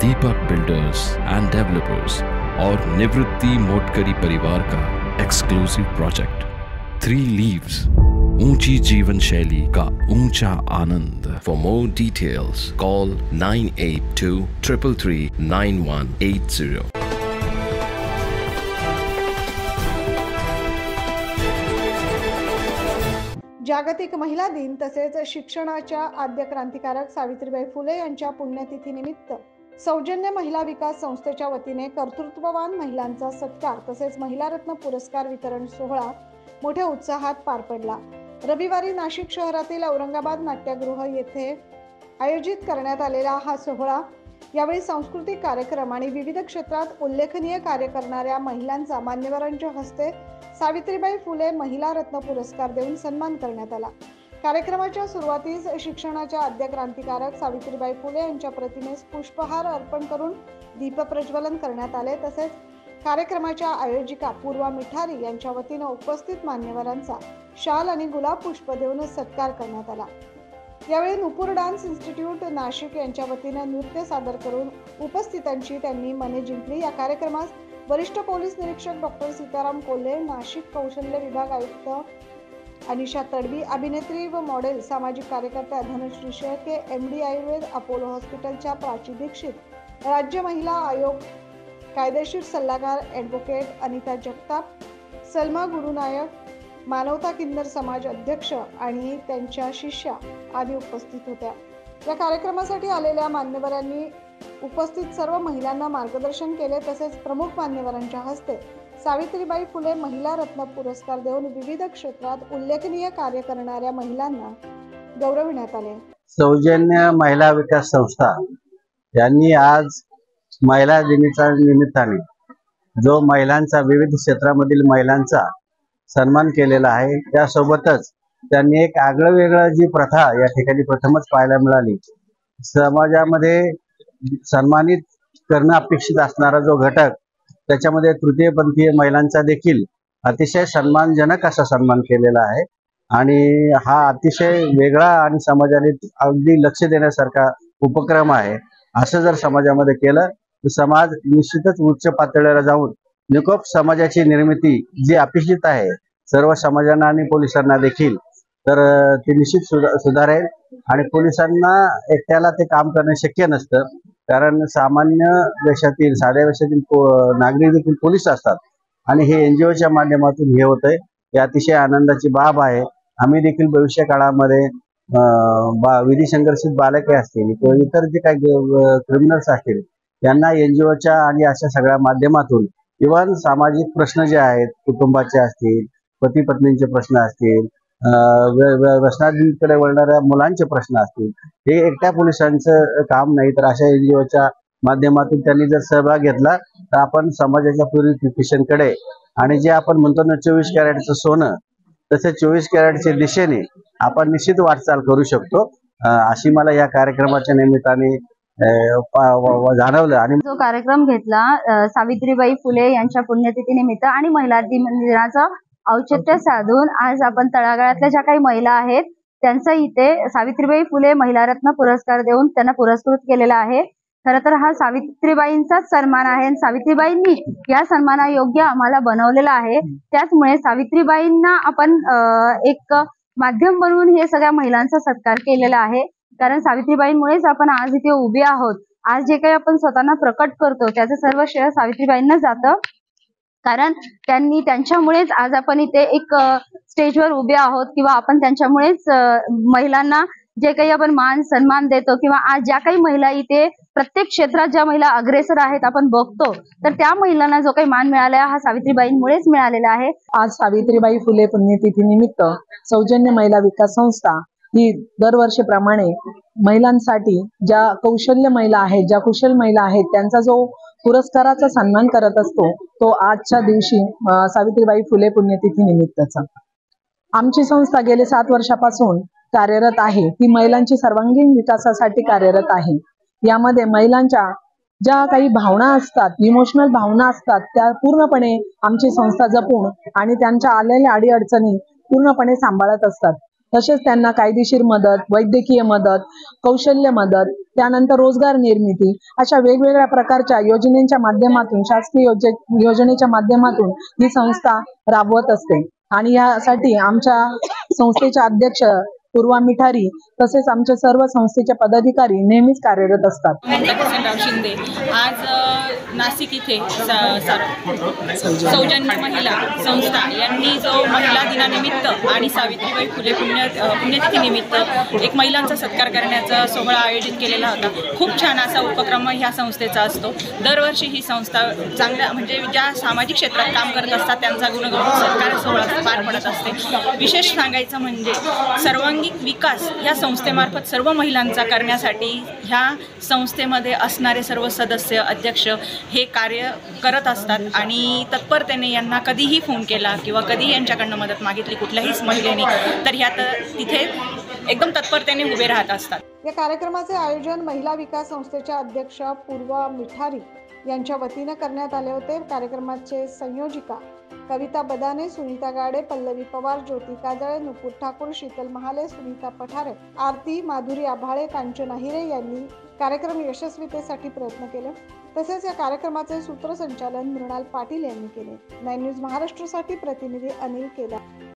Deepak builders end developers और निवृत्ति मोटकरी परिवार का एक्सक्लूसिव प्रोजेक्ट 3 लीव्स, ऊंची जीवन शैली का ऊंचा आनंद। For more details call 9823339180। जागतिक महिला दिन तसेच शिक्षणाच्या आद्य क्रांतिकारक सावित्रीबाई फुले यांच्या पुण्यतिथीनिमित्त सौजन्य महिला विकास संस्थेच्या वतीने कर्तृत्ववान महिलांचा सत्कार तसेच महिला रत्न पुरस्कार वितरण सोहळा मोठ्या उत्साहात पार पडला। रविवारी नाशिक शहरातील औरंगाबाद नाट्यगृह येथे आयोजित करण्यात आलेला हा सोहळा यावेळी सांस्कृतिक कार्यक्रम आणि विविध क्षेत्रात उल्लेखनीय कार्य करणाऱ्या महिलांचा मान्यवरांच्या हस्ते सावित्रीबाई फुले महिला रत्न पुरस्कार देऊन सन्मान करण्यात आला। कार्यक्रमाच्या सुरुवातीस शिक्षणाच्या आद्य क्रांतिकारक सावित्रीबाई फुले यांच्या प्रतिमेस पुष्पहार अर्पण करून दीपप्रज्वलन करण्यात आले। तसेच कार्यक्रमाच्या आयोजिका पूर्वा मिठारी यांच्या वतीने उपस्थित मान्यवरांचा शाल आणि गुलाब पुष्प देऊन सत्कार करण्यात आला। यावेळी नुपूर डान्स इन्स्टिट्यूट नाशिक यांच्या वतीने नृत्य सादर करून उपस्थितांची त्यांनी मने जिंकली। या कार्यक्रमास वरिष्ठ पोलीस निरीक्षक डॉक्टर सीताराम कोल्हे, नाशिक कौशल्य विभाग आयुक्त अनिशा तडवी, अभिनेत्री व मॉडेल सामाजिक कार्यकर्त्या धनश्री शेळके, MD आयुर्वेद अपोलो हॉस्पिटलच्या प्राची दीक्षित, राज्य महिला आयोग कायदेशीर सल्लागार ॲडव्होकेट अनिता जगताप, सलमा गुरुनायक, मानवता किन्नर समाज अध्यक्ष आणि त्यांच्या शिष्या आदी उपस्थित होत्या। या कार्यक्रमासाठी आलेल्या मान्यवरांनी उपस्थित सर्व महिलांना मार्गदर्शन केले। तसेच प्रमुख मान्यवरांच्या हस्ते सावित्रीबाई फुले महिला रत्न पुरस्कार देऊन विविध क्षेत्रात उल्लेखनीय कार्य करणाऱ्या महिलांना गौरविण्यात आले। सौजन्य महिला विकास संस्था यांनी आज महिला दिनाच्या निमित्ताने जो महिलांचा विविध क्षेत्रामधील महिलांचा सन्मान केलेला आहे, त्यासोबतच त्यांनी एक आगळंवेगळं जी प्रथा या ठिकाणी प्रथमच पाहायला मिळाली। समाजामध्ये सन्मानित करणं अपेक्षित असणारा जो घटक, त्याच्यामध्ये तृतीयपंथीय महिलांचा देखील अतिशय सन्मानजनक असा सन्मान केलेला आहे आणि हा अतिशय वेगळा आणि समाजाने अगदी लक्ष देण्यासारखा उपक्रम आहे। असं जर समाजामध्ये केलं तर समाज निश्चितच उच्च पातळीवर जाऊन निकोप समाजाची निर्मिती जी अपेक्षित आहे सर्व समाजांना आणि पोलिसांना देखील, तर ते निश्चित सुधारेल। आणि पोलिसांना एकट्याला ते काम करणे शक्य नसतं, कारण सामान्य देशातील साध्या देशातील नागरिक देखील पोलीस असतात आणि हे NGOच्या माध्यमातून हे होतंय, हे अतिशय आनंदाची बाब आहे। आम्ही देखील भविष्य काळामध्ये विधी संघर्षित बालके असतील किंवा इतर जे काही क्रिमिनल्स असतील त्यांना NGOच्या आणि अशा सगळ्या माध्यमातून इव्हन सामाजिक प्रश्न जे आहेत, कुटुंबाचे असतील, पती पत्नींचे प्रश्न असतील, व्यसनाधीनकडे वळणाऱ्या मुलांचे प्रश्न असतील, हे एकट्या पोलिसांचं काम नाही, तर अशा NGOच्या माध्यमातून त्यांनी जर सहभाग घेतला तर आपण समाजाच्या प्युरिफिकेशनकडे आणि जे आपण म्हणतो ना 24 कॅरेटचं सोनं, तसे 24 कॅरेटच्या दिशेने आपण निश्चित वाटचाल करू शकतो, अशी मला या कार्यक्रमाच्या निमित्ताने जाणवलं। आणि जो कार्यक्रम घेतला सावित्रीबाई फुले यांच्या पुण्यतिथी निमित्त आणि महिला दिनाचं औचित्य साधून आज आपण तळागाळातल्या ज्या काही महिला आहेत त्यांचा इथे सावित्रीबाई फुले महिला रत्न पुरस्कार देऊन त्यांना पुरस्कृत केलेला आहे। खरं तर हा सावित्रीबाईंचाच सन्मान आहे आणि सावित्रीबाईंनी या सन्मानायोग्य आम्हाला बनवलेला आहे। त्याचमुळे सावित्रीबाईंना आपण एक माध्यम बनवून हे सगळ्या महिलांचा सत्कार केलेला आहे, कारण सावित्रीबाईंमुळेच आपण आज इथे उभे आहोत। आज जे काही आपण स्वतःला प्रकट करतो त्याचं सर्व श्रेय सावित्रीबाईंना जातं, कारण त्यांच्यामुळेच आज आपण इथे एक स्टेजवर उभे आहोत किंवा आपण त्यांच्यामुळेच महिलांना जे काही आपण मान सन्मान देतो किंवा आज ज्या काही महिला इथे प्रत्येक क्षेत्रात ज्या महिला अग्रेसर आहेत आपण बघतो, तर त्या महिलांना जो काही मान मिळाला हा सावित्रीबाईंमुळेच मिळालेला आहे। आज सावित्रीबाई फुले पुण्यतिथी निमित्त सौजन्य महिला विकास संस्था ही दरवर्षीप्रमाणे महिलांसाठी ज्या कौशल्य महिला आहेत, ज्या कुशल महिला आहेत, त्यांचा जो पुरस्काराचा सन्मान करत असतो तो आजच्या दिवशी सावित्रीबाई फुले पुण्यतिथी निमित्तचा। आमची संस्था गेले 7 वर्षापासून कार्यरत आहे, ती महिलांची सर्वांगीण विकासासाठी कार्यरत आहे। यामध्ये महिलांच्या ज्या काही भावना असतात, इमोशनल भावना असतात, त्या पूर्णपणे आमची संस्था जपून आणि त्यांच्या आलेल्या अडीअडचणी पूर्णपणे सांभाळत असतात। तसेच त्यांना कायदेशीर मदत, वैद्यकीय मदत, कौशल्य मदत, त्यानंतर रोजगार निर्मिती अशा वेगवेगळ्या प्रकारच्या योजनेच्या माध्यमातून, शासकीय योजनेच्या माध्यमातून ही संस्था राबवत असते. आणि यासाठी आमच्या संस्थेच्या अध्यक्ष पूर्वा मिठारी तसेच आमचे सर्व संस्थेचे पदाधिकारी नेहमीच कार्यरत असतात. किसनराव शिंदे आज नाशिक इथे सौजन्य महिला संस्था यांनी जो महिला दिनानिमित्त आणि सावित्रीबाई फुले पुण्यतिथीनिमित्त एक महिलांचा सत्कार करण्याचा सोहळा आयोजित केलेला होता. खूप छान असा उपक्रम ह्या संस्थेचा असतो. दरवर्षी ही संस्था चांगल्या म्हणजे ज्या सामाजिक क्षेत्रात काम करत असतात त्यांचा गुणगौरव सत्कार सोहळा पार पडत असते. विशेष सांगायचं म्हणजे सर्वांगीण विकास या संस्थेमार्फत सर्व महिलांचा करण्यासाठी ह्या संस्थेमध्ये असणारे सर्व सदस्य, अध्यक्ष हे कार्य करत असतात आणि तत्परतेने यांना कधीही फोन केला किंवा कधी यांच्याकडनं मदत मागितली कुठल्याही महिलेने तर ह्या तिथे एकदम तत्परतेने उभे राहत असतात. या कार्यक्रमाचे आयोजन महिला विकास संस्थेच्या अध्यक्षा पूर्वा मिठारी यांच्या वतीने करण्यात आले होते. कार्यक्रमाचे संयोजिका कविता बदाने, सुनीता गाडे, पल्लवी पवार, ज्योती काजळे, नुपूर ठाकूर, शीतल महाले, सुनीता पठारे, आरती, माधुरी आभाळे, कांचन हिरे यांनी कार्यक्रम यशस्वीतेसाठी प्रयत्न केले. तसेच या कार्यक्रमाचे सूत्रसंचालन मृणाल पाटील यांनी केले. 9 न्यूज महाराष्ट्रासाठी प्रतिनिधी अनिल केदार.